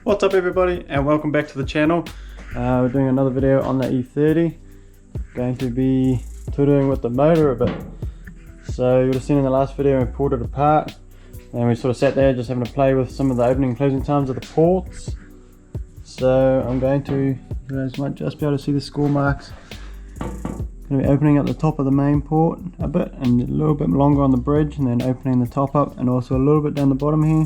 What's up everybody, and welcome back to the channel. We're doing another video on the E30. Going to be tootling with the motor a bit. So you would have seen in the last video we pulled it apart and we sort of sat there just having to play with some of the opening and closing times of the ports. So I'm going to, you guys might just be able to see the score marks. Going to be opening up the top of the main port a bit and a little bit longer on the bridge, and then opening the top up and also a little bit down the bottom here.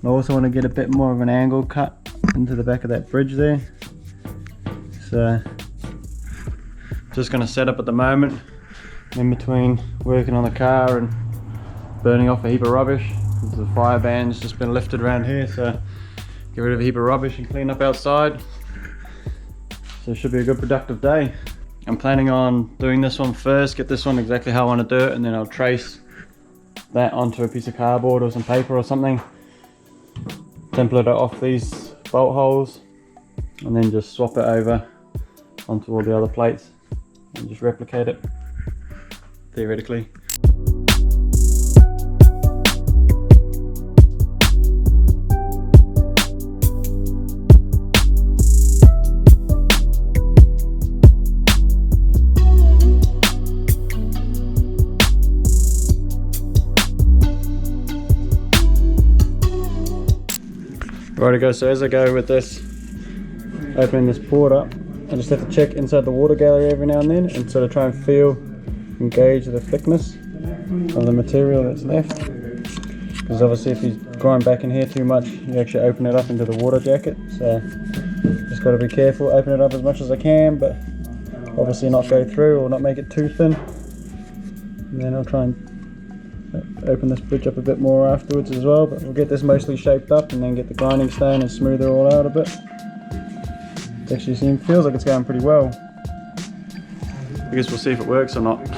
I also want to get a bit more of an angle cut into the back of that bridge there. So just going to set up at the moment in between working on the car and burning off a heap of rubbish. The fire ban's just been lifted around here, so get rid of a heap of rubbish and clean up outside. So it should be a good productive day. I'm planning on doing this one first, get this one exactly how I want to do it, and then I'll trace that onto a piece of cardboard or some paper or something. Template it off these bolt holes and then just swap it over onto all the other plates and just replicate it theoretically. Righty go, so as I go with this, opening this port up, I just have to check inside the water gallery every now and then and sort of try and feel and gauge the thickness of the material that's left. Because obviously if you grind back in here too much, you actually open it up into the water jacket. So just got to be careful, open it up as much as I can, but obviously not go through or not make it too thin. And then I'll try and open this bridge up a bit more afterwards as well, but we'll get this mostly shaped up and then get the grinding stone and smooth it all out a bit. It actually feels like it's going pretty well. I guess we'll see if it works or not.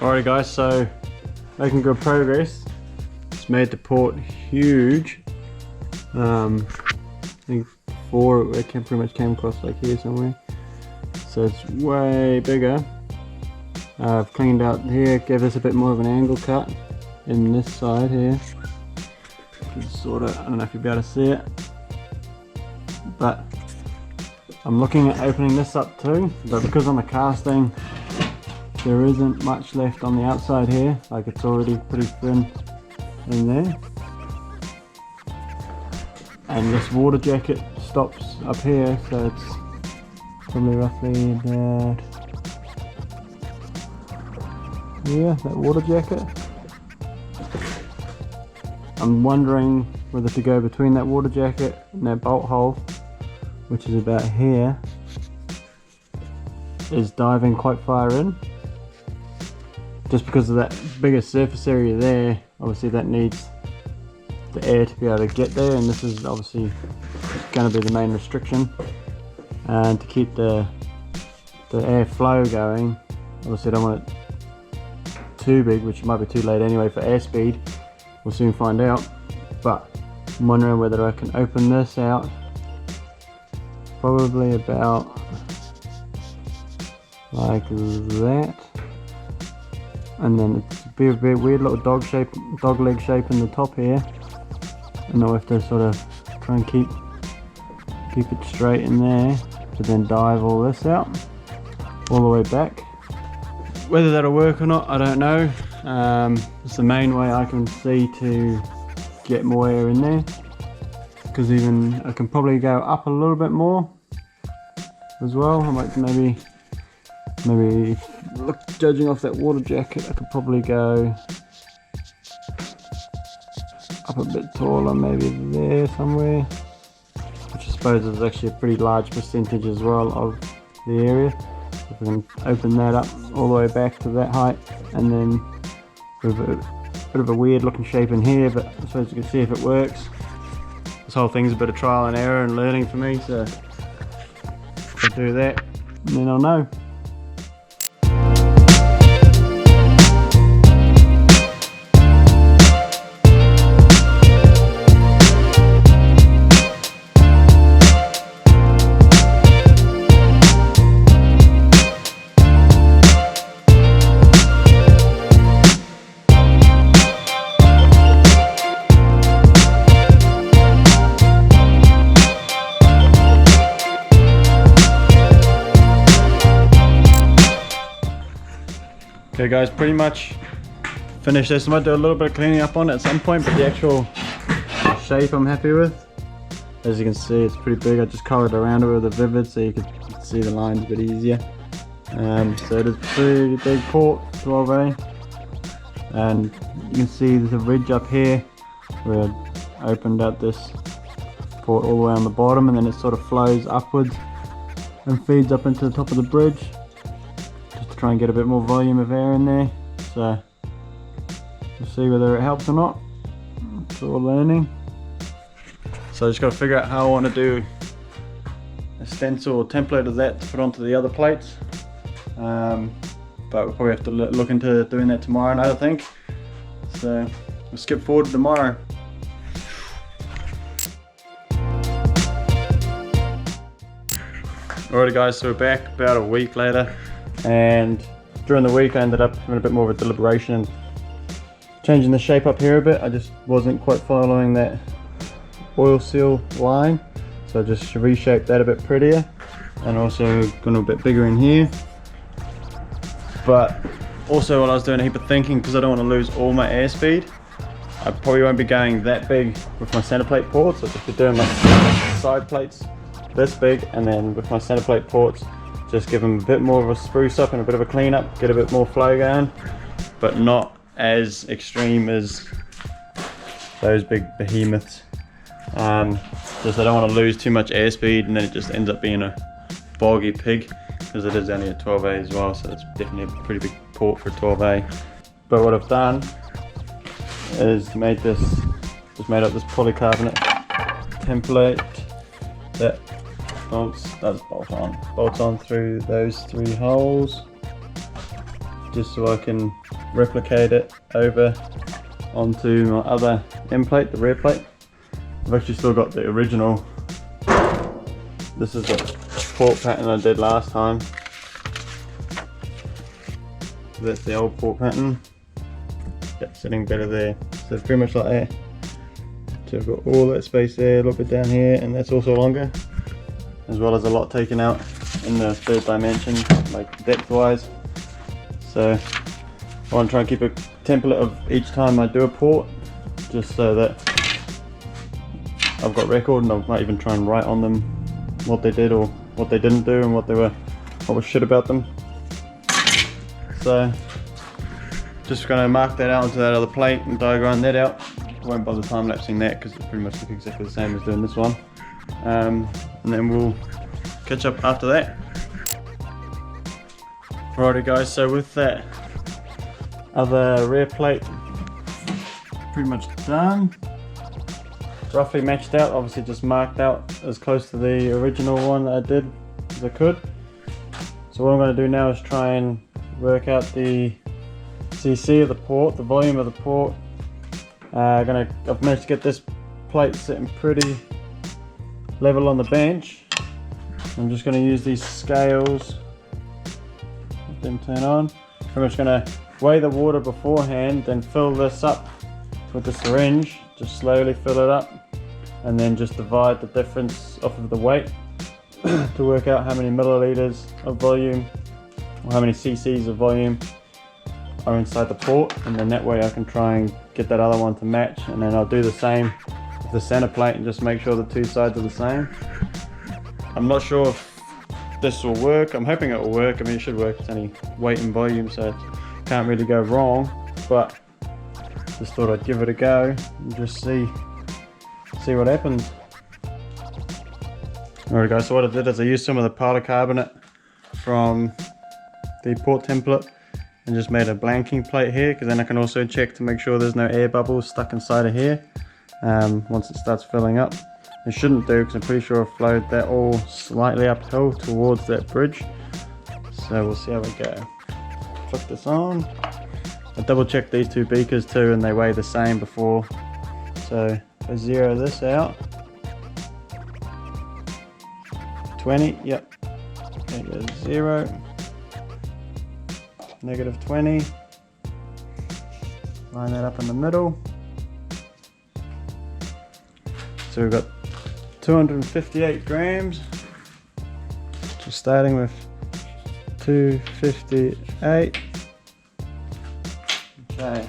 Alright guys, so making good progress. It's made the port huge. I think before it pretty much came across like here somewhere. So it's way bigger. I've cleaned out here, gave this a bit more of an angle cut in this side here. Sort of, I don't know if you'll be able to see it. But I'm looking at opening this up too, but because on the casting there isn't much left on the outside here, like it's already pretty thin in there. And this water jacket stops up here, so it's probably roughly about, yeah, that water jacket. I'm wondering whether to go between that water jacket and that bolt hole, which is about here, is diving quite far in. Just because of that bigger surface area there, obviously that needs the air to be able to get there, and this is obviously going to be the main restriction. And to keep the air flow going, obviously I don't want it too big, which might be too late anyway for airspeed. We'll soon find out. But I'm wondering whether I can open this out probably about like that. And then it's a bit weird little dog leg shape in the top here, and I'll have to sort of try and keep it straight in there to then dive all this out all the way back. Whether that'll work or not, I don't know. It's the main way I can see to get more air in there, because even I can probably go up a little bit more as well. I might maybe look, judging off that water jacket, I could probably go up a bit taller, maybe there somewhere, which I suppose is actually a pretty large percentage as well of the area. If we can open that up all the way back to that height and then with a bit of a weird looking shape in here, but I suppose you can see if it works. This whole thing's a bit of trial and error and learning for me, so I'll do that and then I'll know. Okay guys, pretty much finished this. I might do a little bit of cleaning up on it at some point, but the actual shape I'm happy with. As you can see, it's pretty big. I just colored around it with a vivid so you can see the lines a bit easier. So it is a pretty big port, 12A. And you can see there's a ridge up here where I opened out this port all the way on the bottom, and then it sort of flows upwards and feeds up into the top of the bridge. Try and get a bit more volume of air in there, so we'll see whether it helps or not. It's all learning. So I just got to figure out how I want to do a stencil or template of that to put onto the other plates, but we'll probably have to look into doing that tomorrow night, I think. So we'll skip forward to tomorrow. Alrighty guys, so we're back about a week later. And during the week I ended up having a bit more of a deliberation and changing the shape up here a bit. I just wasn't quite following that oil seal line, so I just reshaped that a bit prettier and also gone a bit bigger in here. But also while I was doing a heap of thinking, because I don't want to lose all my airspeed, I probably won't be going that big with my center plate ports. I'll just be doing my side plates this big, and then with my center plate ports just give them a bit more of a spruce up and a bit of a clean up, get a bit more flow going, but not as extreme as those big behemoths. Just I don't want to lose too much airspeed and then it just ends up being a boggy pig, because it is only a 12A as well, so it's definitely a pretty big port for a 12A. But what I've done is made up this polycarbonate template that bolts on through those 3 holes, just so I can replicate it over onto my other end plate, the rear plate. I've actually still got the original. This is the port pattern I did last time. That's the old port pattern. That's sitting better there. So pretty much like that. So I've got all that space there, a little bit down here, and that's also longer, as well as a lot taken out in the 3rd dimension, like depth wise. So I want to try and keep a template of each time I do a port, just so that I've got record, and I might even try and write on them what they did or what they didn't do and what was shit about them. So just going to mark that out onto that other plate and diagram that out. I won't bother time lapsing that because it pretty much looks exactly the same as doing this one. And then we'll catch up after that. Alrighty guys, so with that other rear plate pretty much done, roughly matched out, obviously just marked out as close to the original one that I did as I could. So what I'm going to do now is try and work out the CC of the port, the volume of the port. I've managed to get this plate sitting pretty level on the bench. I'm just going to use these scales, let them turn on. I'm just going to weigh the water beforehand, then fill this up with the syringe, just slowly fill it up, and then just divide the difference off of the weight to work out how many milliliters of volume or how many cc's of volume are inside the port, and then that way I can try and get that other one to match, and then I'll do the same with the center plate and just make sure the 2 sides are the same. I'm not sure if this will work. I'm hoping it will work. I mean, it should work. It's only weight and volume, so it can't really go wrong, but just thought I'd give it a go and just see what happens. Alright guys, so what I did is I used some of the polycarbonate from the port template and just made a blanking plate here, because then I can also check to make sure there's no air bubbles stuck inside of here once it starts filling up. It shouldn't do, because I'm pretty sure I flowed that all slightly uphill towards that bridge. So we'll see how we go. Flick this on. I double checked these two beakers too, and they weigh the same before. So if I zero this out, 20, yep. There goes 0, -20. Line that up in the middle. So we've got 258 grams. So starting with 258. Okay.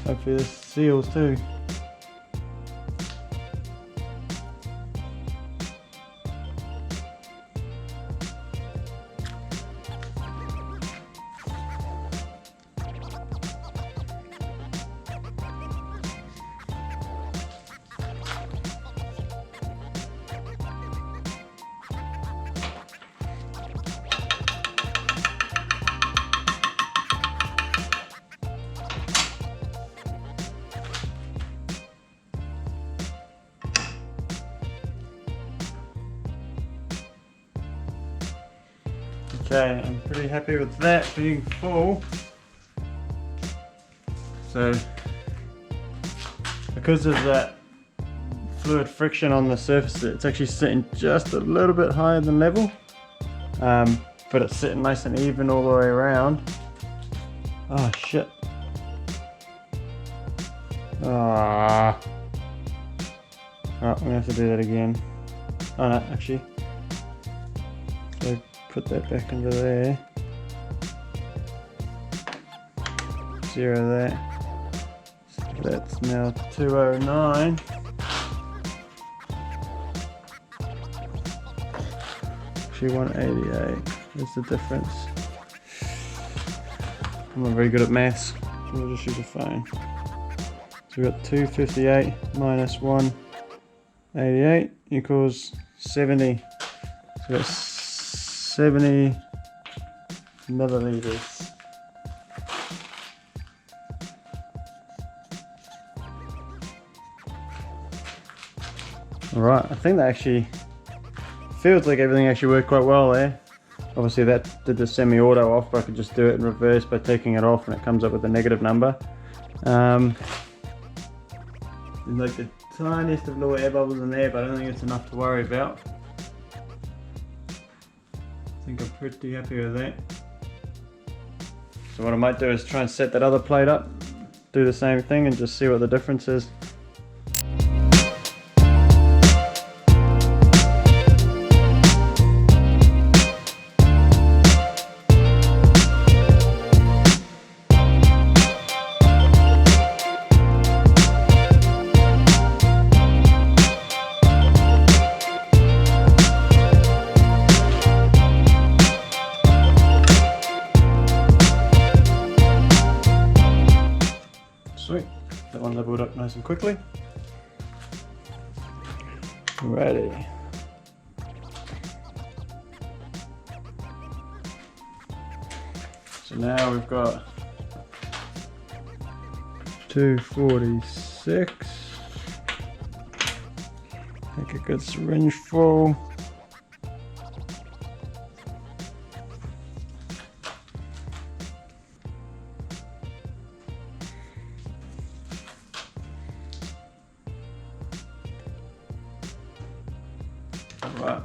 Hopefully this seals too. Okay, I'm pretty happy with that being full. So, because of that fluid friction on the surface, it's actually sitting just a little bit higher than level, but it's sitting nice and even all the way around. Oh shit. Ah. Oh, I'm gonna have to do that again. Oh no, actually. So put that back into there. Zero that. So that's now 209. Actually 188. What's the difference? I'm not very good at maths, so we'll just use a phone. So we've got 258 minus 188 equals 70. So that's 70 milliliters. Alright, I think that actually feels like everything actually worked quite well there. Obviously that did the semi-auto off, but I could just do it in reverse by taking it off and it comes up with a negative number. There's like the tiniest of little air bubbles in there, but I don't think it's enough to worry about. I think I'm pretty happy with that. So what I might do is try and set that other plate up, do the same thing and just see what the difference is. Sweet, that one leveled up nice and quickly. Ready. So now we've got 246. Take a good syringe full. Right.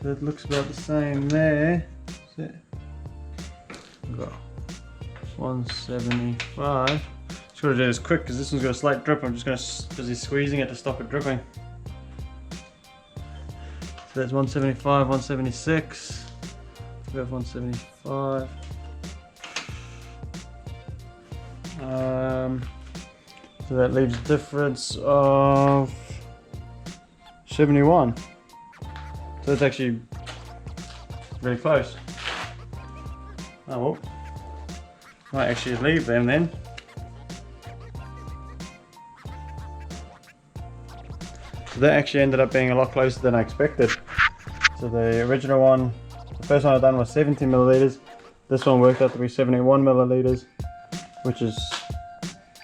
So it looks about the same there. We've got 175. Just gotta do this quick because this one's got a slight drip. I'm just busy squeezing it to stop it dripping. So that's 175, 176. We have 175. So that leaves a difference of 71. So that's actually really close. Oh well. Might actually leave them then. So that actually ended up being a lot closer than I expected. So the original one, the first one I done was 70 milliliters. This one worked out to be 71 milliliters, which is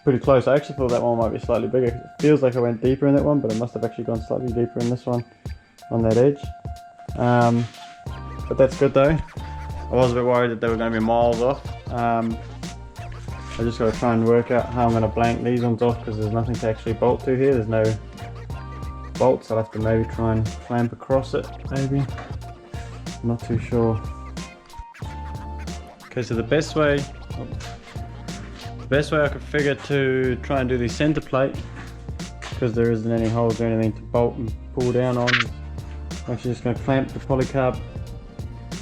pretty close. I actually thought that one might be slightly bigger. It feels like I went deeper in that one, but I must have actually gone slightly deeper in this one on that edge. But that's good though. I was a bit worried that they were going to be miles off. I just got to try and work out how I'm going to blank these ones off, because there's nothing to actually bolt to here. There's no bolts. I'll have to maybe try and clamp across it, maybe. I'm not too sure. Okay, so the best way I could figure to try and do the center plate, because there isn't any holes or anything to bolt and pull down on, I'm actually just going to clamp the polycarb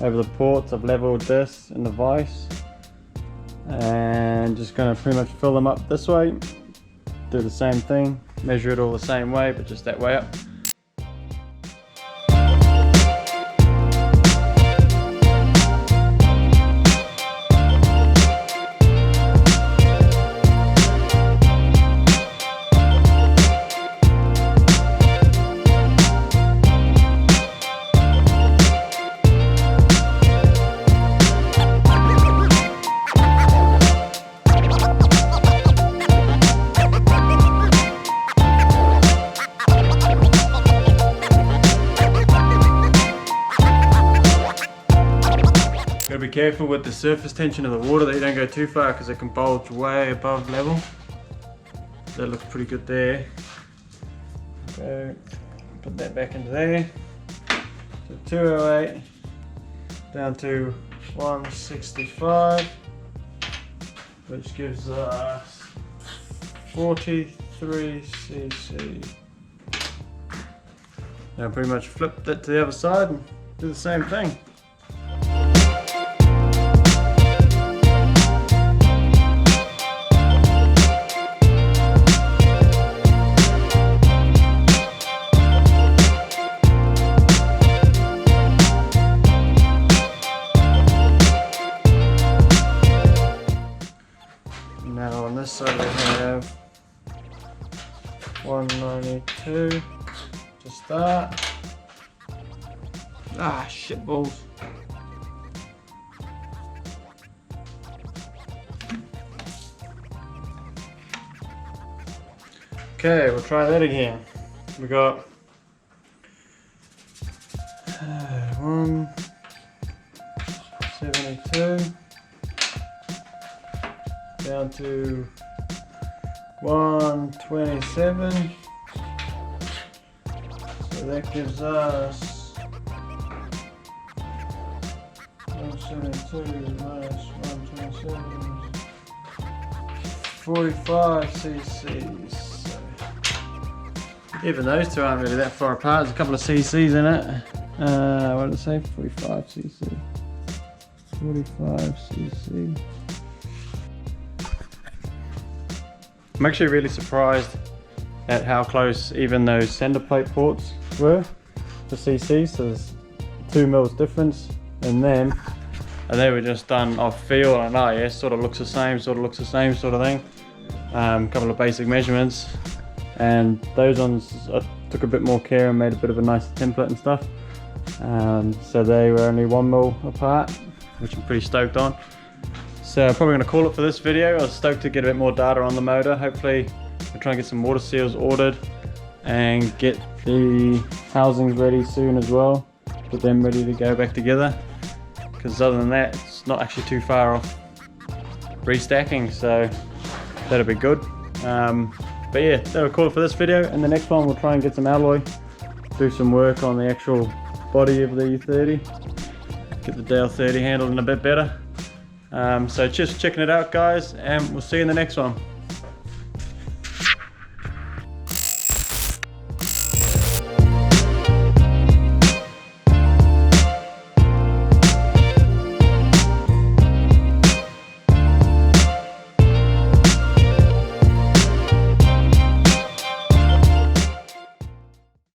over the ports. I've leveled this and the vise, and just going to pretty much fill them up this way. Do the same thing, measure it all the same way, but just that way up. Gotta be careful with the surface tension of the water that you don't go too far, because it can bulge way above level. That looks pretty good there. So put that back into there. So 208 down to 165, which gives us 43 cc. Now pretty much flip that to the other side and do the same thing. Now on this side we have 192 to start. Ah, shit balls. Okay, we'll try that again. We got 172 down to 127. So that gives us 172 minus 127, 45 cc's. So even those two aren't really that far apart. There's a couple of cc's in it. What did it say? 45 cc. 45 cc. I'm actually really surprised at how close even those center plate ports were for cc. So there's 2 mils difference in them, and they were just done off feel, and oh yeah, sort of looks the same, sort of thing. A couple of basic measurements, and those ones I took a bit more care and made a bit of a nicer template and stuff. So they were only 1 mil apart, which I'm pretty stoked on. So I'm probably going to call it for this video. I was stoked to get a bit more data on the motor. Hopefully I'll try and get some water seals ordered and get the housings ready soon as well. Get them ready to go back together, because other than that it's not actually too far off restacking, so that'll be good. But yeah, that'll call it for this video. And the next one we'll try and get some alloy, do some work on the actual body of the E30, get the DALE30 handled in a bit better. So just checking it out guys, and we'll see you in the next one.